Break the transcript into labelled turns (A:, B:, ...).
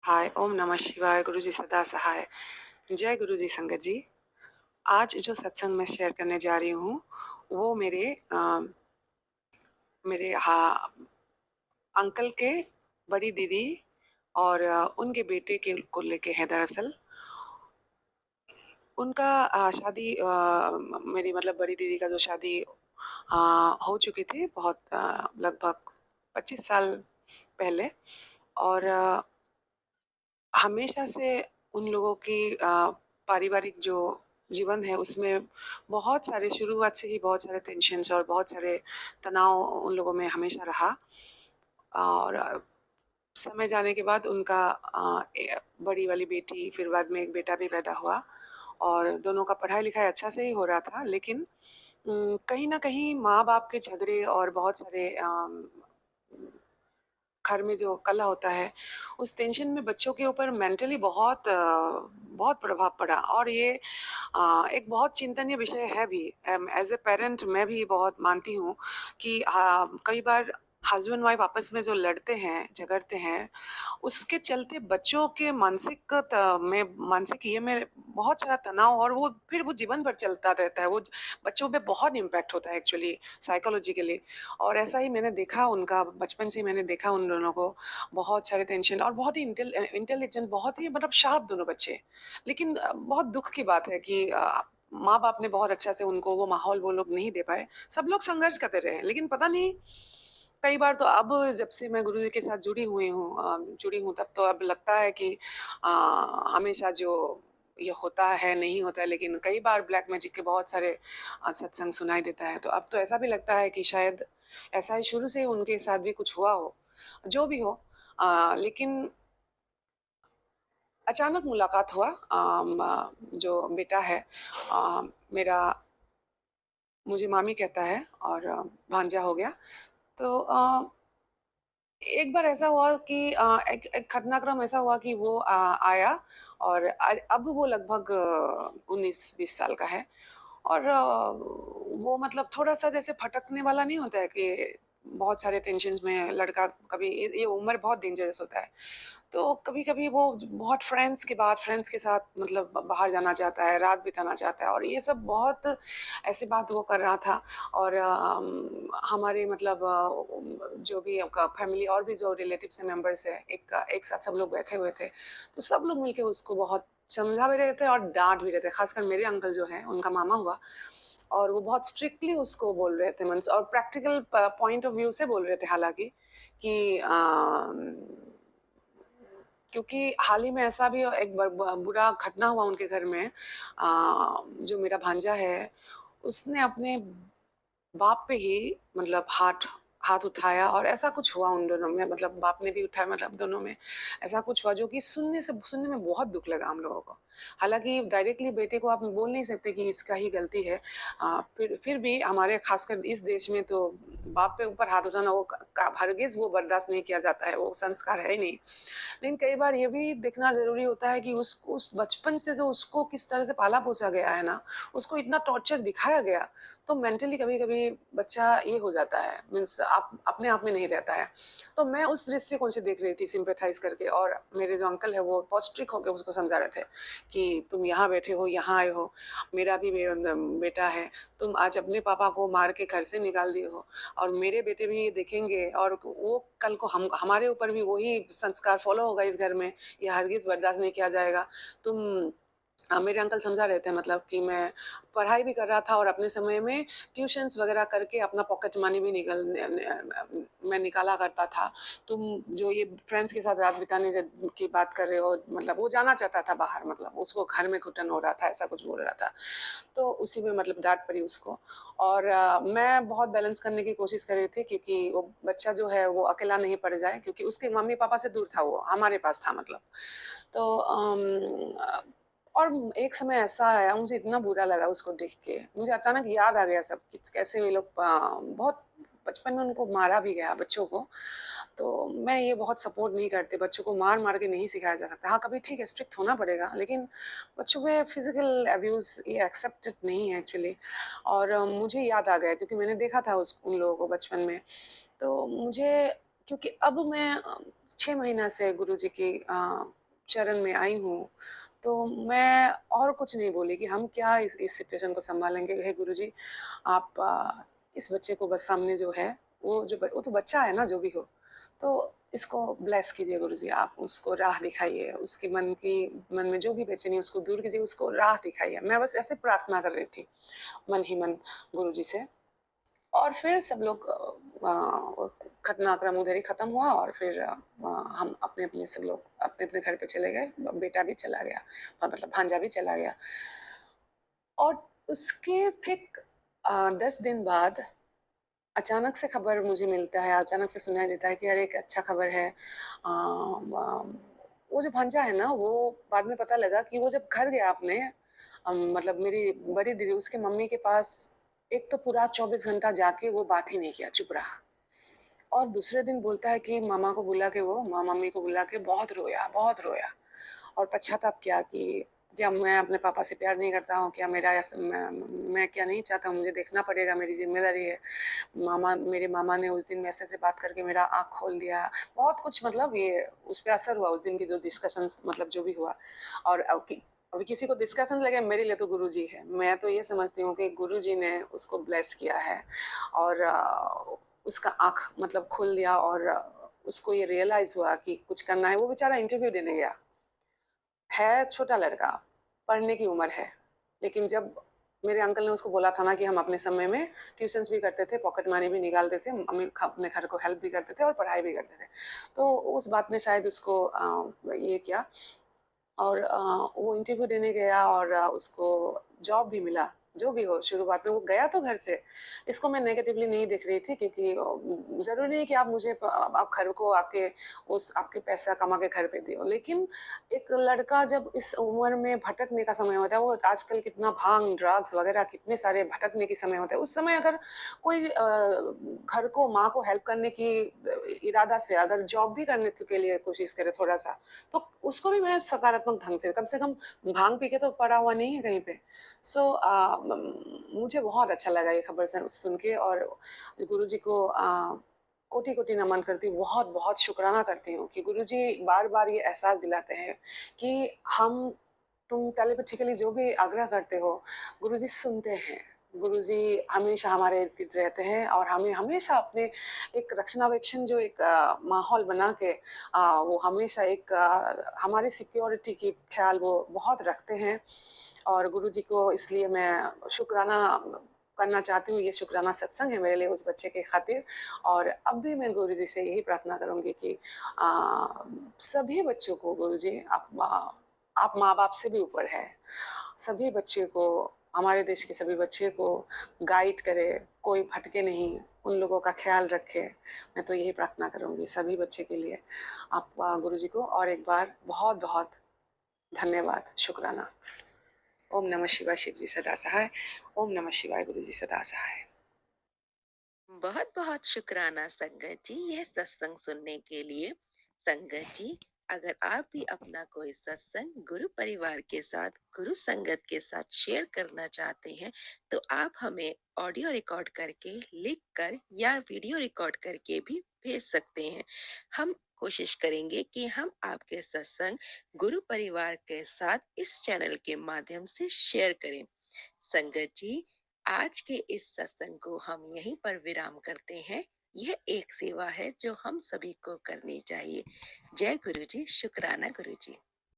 A: हाय, ओम नमः शिवाय, गुरु जी सदा सहाय। जय गुरु जी संगत जी। आज जो सत्संग मैं शेयर करने जा रही हूँ, वो मेरे अंकल के बड़ी दीदी और उनके बेटे के को लेके है दरअसल। उनका शादी मेरी मतलब बड़ी दीदी का जो शादी अ, हो चुकी थी बहुत लगभग 25 साल पहले और हमेशा से उन लोगों की पारिवारिक जो जीवन है उसमें बहुत सारे शुरुआत से ही बहुत सारे टेंशन्स और बहुत सारे तनाव उन लोगों में हमेशा रहा और समय जाने के बाद उनका बड़ी वाली बेटी फिर बाद में एक बेटा भी पैदा हुआ और दोनों का पढ़ाई लिखाई अच्छा से ही हो रहा था लेकिन कहीं ना कहीं माँ बाप के झगड़े और बहुत सारे घर में जो कलह होता है, उस टेंशन में बच्चों के ऊपर मेंटली बहुत प्रभाव पड़ा और ये एक बहुत चिंतनीय विषय है भी। एज़ अ पेरेंट मैं भी बहुत मानती हूँ कि कई बार हस्बैंड वाइफ आपस में जो लड़ते हैं, झगड़ते हैं, उसके चलते बच्चों के मानसिक ये में बहुत सारा तनाव और वो फिर वो जीवन भर चलता रहता है। बच्चों पे बहुत इम्पैक्ट होता है एक्चुअली साइकोलॉजिकली और ऐसा ही मैंने देखा उनका बचपन से ही मैंने देखा उन दोनों को बहुत सारे टेंशन और बहुत ही इंटेलिजेंट बहुत ही मतलब शार्प दोनों बच्चे। लेकिन बहुत दुःख की बात है कि माँ-बाप ने बहुत अच्छा से उनको वो माहौल वो लोग नहीं दे पाए। सब लोग संघर्ष करते रहे, लेकिन पता नहीं कई बार तो अब जब से मैं गुरुजी के साथ जुड़ी हूँ तब तो अब लगता है कि अ, हमेशा जो ये होता है नहीं होता है लेकिन कई बार ब्लैक मैजिक के बहुत सारे सत्संग सुनाई देता है। तो अब तो ऐसा भी लगता है कि शायद ऐसा ही शुरू से उनके साथ भी कुछ हुआ हो। जो भी हो लेकिन अचानक मुलाकात हुआ जो बेटा है अ, मेरा मुझे मामी कहता है और भांजा हो गया। तो एक बार ऐसा हुआ कि एक एक घटनाक्रम ऐसा हुआ कि वो आया और अब वो लगभग 19-20 साल का है और वो मतलब थोड़ा-सा जैसे भटकने वाला नहीं होता है कि बहुत सारे टेंशन्स में लड़का कभी ये उम्र बहुत डेंजरस होता है। तो कभी-कभी वो बहुत फ्रेंड्स के साथ मतलब बाहर जाना चाहता है, रात बिताना चाहता है और ये सब बहुत ऐसी बात वो कर रहा था और हमारे मतलब जो भी आपका फैमिली और भी जो रिलेटिव्स हैं, मेंबर्स हैं, एक साथ सब लोग बैठे हुए थे। तो सब लोग मिलके उसको बहुत समझा भी रहे थे और डाँट भी रहे थे। ख़ासकर मेरे अंकल जो हैं, उनका मामा हुआ और वो बहुत स्ट्रिक्टली उसको बोल रहे थे मीन्स और प्रैक्टिकल पॉइंट ऑफ व्यू से बोल रहे थे हालाँकि कि क्योंकि हाल ही में ऐसा भी एक बुरा घटना हुआ उनके घर में जो मेरा भांजा है, उसने अपने बाप पे ही मतलब हाथ हाथ उठाया और ऐसा कुछ हुआ उन दोनों में मतलब बाप ने भी उठाया मतलब दोनों में ऐसा कुछ हुआ जो कि सुनने में बहुत दुख लगा हम लोगों को। हालाँकि डायरेक्टली बेटे को आप बोल नहीं सकते कि इसका ही गलती है। फिर भी हमारे ख़ासकर इस देश में तो बाप पे ऊपर हाथ उठाना वो हरगिज़ वो बर्दाश्त नहीं किया जाता है, वो संस्कार है ही नहीं। लेकिन कई बार ये भी देखना ज़रूरी होता है कि उस बचपन से जो उसको किस तरह से पाला-पोसा गया है ना, उसको इतना टॉर्चर दिखाया गया, तो मेंटली कभी-कभी बच्चा ये हो जाता है, मीन्स आप अपने आप में नहीं रहता है। तो मैं उस दृष्टिकोण से देख रही थी सिम्पैथाइज़ करके और मेरे जो अंकल हैं वो बहुत स्ट्रिक्ट होके उसको समझा रहे थे कि तुम यहाँ बैठे हो, यहाँ आए हो, मेरा भी बेटा है, तुम आज अपने पापा को मार के घर से निकाल दिए हो और मेरे बेटे भी ये देखेंगे और वो कल को हमारे ऊपर भी वही संस्कार फ़ॉलो होगा इस घर में, ये हरगिज़ बर्दाश्त नहीं किया जाएगा। तुम मेरे अंकल समझा रहे थे मतलब कि मैं पढ़ाई भी कर रहा था और अपने समय में ट्यूशन्स वगैरह करके अपना पॉकेट मनी भी मैं निकाला करता था। तुम जो ये फ्रेंड्स के साथ रात बिताने की बात कर रहे हो मतलब वो जाना चाहता था बाहर मतलब उसको घर में घुटन हो रहा था, ऐसा कुछ बोल रहा था। तो उसी में मतलब डाँट पड़ी उसको और मैं बहुत बैलेंस करने की कोशिश कर रही थी क्योंकि वो बच्चा जो है वो अकेला नहीं पड़ जाए क्योंकि उसके मम्मी-पापा से दूर था वो, हमारे पास था मतलब। तो और एक समय ऐसा आया मुझे इतना बुरा लगा उसको देख के, मुझे अचानक याद आ गया सब कुछ कैसे वे लोग बहुत बचपन में उनको मारा भी गया बच्चों को। तो मैं ये बहुत सपोर्ट नहीं करती, बच्चों को मार-मार के नहीं सिखाया जा सकता। हाँ, कभी ठीक है स्ट्रिक्ट होना पड़ेगा, लेकिन बच्चों पे फिज़िकल अब्यूज़ ये एक्सेप्टेड नहीं है एक्चुअली और मुझे याद आ गया क्योंकि मैंने देखा था उस उन लोगों को बचपन में। तो मुझे क्योंकि अब मैं 6 महीना से गुरुजी की चरण में आई हूँ, तो मैं और कुछ नहीं बोली कि हम क्या इस सिचुएशन को सँभालेंगे। हे गुरुजी, आप इस बच्चे को बस सामने जो है, वो तो बच्चा है ना जो भी हो, तो इसको ब्लेस कीजिए गुरुजी, आप उसको राह दिखाइए, उसके मन में जो भी बेचैनी है उसको दूर कीजिए, उसको राह दिखाइए। मैं बस ऐसे प्रार्थना कर रही थी, मन ही मन गुरुजी से। और फिर सब लोग घटनाक्रम उधर ही खत्म हुआ और फिर हम अपने-अपने सब लोग अपने-अपने घर पे चले गए। बेटा भी चला गया, मतलब भांजा भी चला गया। और उसके ठीक 10 दिन बाद अचानक से खबर मुझे मिलता है, अचानक से सुनाई देता है कि अरे एक अच्छा खबर है। व वो जो भांजा है ना, वो बाद में पता लगा कि वो जब घर गया अपने मतलब मेरी बड़ी दीदी उसकी मम्मी के पास, एक तो पूरा 24 घंटा जाके वो बात ही नहीं किया, चुप रहा। और दूसरे दिन बोलता है कि मामा को बुला के वो मम्मी को बुला के बहुत रोया और पश्चाताप किया कि क्या मैं अपने पापा से प्यार नहीं करता हूँ? क्या मेरा ऐसा मैं क्या नहीं चाहता हूँ? मुझे देखना पड़ेगा, मेरी ज़िम्मेदारी है। मेरे मामा ने उस दिन मेरे से बात करके मेरा आँख खोल दिया। बहुत कुछ मतलब ये उस पे असर हुआ उस दिन की जो डिस्कशंस मतलब जो भी हुआ। और अभी किसी को डिस्कशन लगे, मेरे लिए तो गुरुजी है। मैं तो ये समझती हूँ कि गुरुजी ने उसको ब्लेस किया है और उसका आँख मतलब खोल दिया और उसको ये रियलाइज़ हुआ कि कुछ करना है। वो बेचारा इंटरव्यू देने गया। है छोटा लड़का, पढ़ने की उम्र है। लेकिन जब मेरे अंकल ने उसको बोला था ना कि हम अपने समय में ट्यूशन्स भी करते थे, पॉकेट मनी भी निकालते थे, अपने घर को हेल्प भी करते थे और पढ़ाई भी करते थे। तो उस बात ने शायद उसको ये किया और वो इंटरव्यू देने गया और उसको जॉब भी मिला। जो भी हो शुरुआत में वो गया तो घर से। इसको मैं नेगेटिवली नहीं देख रही थी क्योंकि ज़रूरी नहीं कि आप मुझे आप घर को आके उस आपके पैसा कमा के घर पे दियो। लेकिन एक लड़का जब इस उम्र में भटकने का समय होता है, वो आजकल कितना भांग, ड्रग्स वगैरह कितने सारे भटकने के समय होते हैं। उस समय अगर कोई घर को माँ को हेल्प करने की इरादा से अगर जॉब भी करने के लिए कोशिश करे थोड़ा-सा, तो उसको भी मैं सकारात्मक ढंग से कम भांग पी के तो पड़ा हुआ नहीं है कहीं पे। सो मुझे बहुत अच्छा लगा ये खबर सुन के और गुरुजी को कोटि-कोटि नमन करती हूँ, बहुत-बहुत शुकराना करती हूँ कि गुरुजी बार-बार ये एहसास दिलाते हैं कि तुम टेलीपैथिकली जो भी आग्रह करते हो, गुरुजी सुनते हैं। गुरुजी हमेशा हमारे इर्द-गिर्द रहते हैं और हमें हमेशा अपने एक रक्षणावेक्षण जो एक माहौल बना के वो हमेशा एक हमारी सिक्योरिटी की ख़्याल वो बहुत रखते हैं और गुरुजी को इसलिए मैं शुकराना करना चाहती हूँ। ये शुकराना सत्संग है मेरे लिए उस बच्चे के खातिर और अब भी मैं गुरुजी से यही प्रार्थना करूँगी कि सभी बच्चों को गुरुजी आप माँ-बाप से भी ऊपर हैं। सभी बच्चे को हमारे देश के सभी बच्चे को गाइड करे, कोई भटके नहीं, उन लोगों का ख़्याल रखे। मैं तो यही प्रार्थना करूँगी सभी बच्चे के लिए। आप गुरुजी को और एक बार बहुत-बहुत धन्यवाद, शुकराना। ओम नमः शिवाय, शिव जी सदा सहाय। ओम नमः शिवाय, गुरु जी सदा सहाय।
B: बहुत बहुत शुक्राना संगत जी यह सत्संग सुनने के लिए। संगत जी, अगर आप भी अपना कोई सत्संग गुरु परिवार के साथ, गुरु संगत के साथ शेयर करना चाहते हैं, तो आप हमें ऑडियो रिकॉर्ड करके, लिख कर या वीडियो रिकॉर्ड करके भी भेज सकते हैं। हम कोशिश करेंगे कि हम आपके सत्संग गुरु परिवार के साथ इस चैनल के माध्यम से शेयर करें। संगत जी, आज के इस सत्संग को हम यहीं पर विराम करते हैं। यह एक सेवा है जो हम सभी को करनी चाहिए। जय गुरु जी, शुक्राना गुरु जी।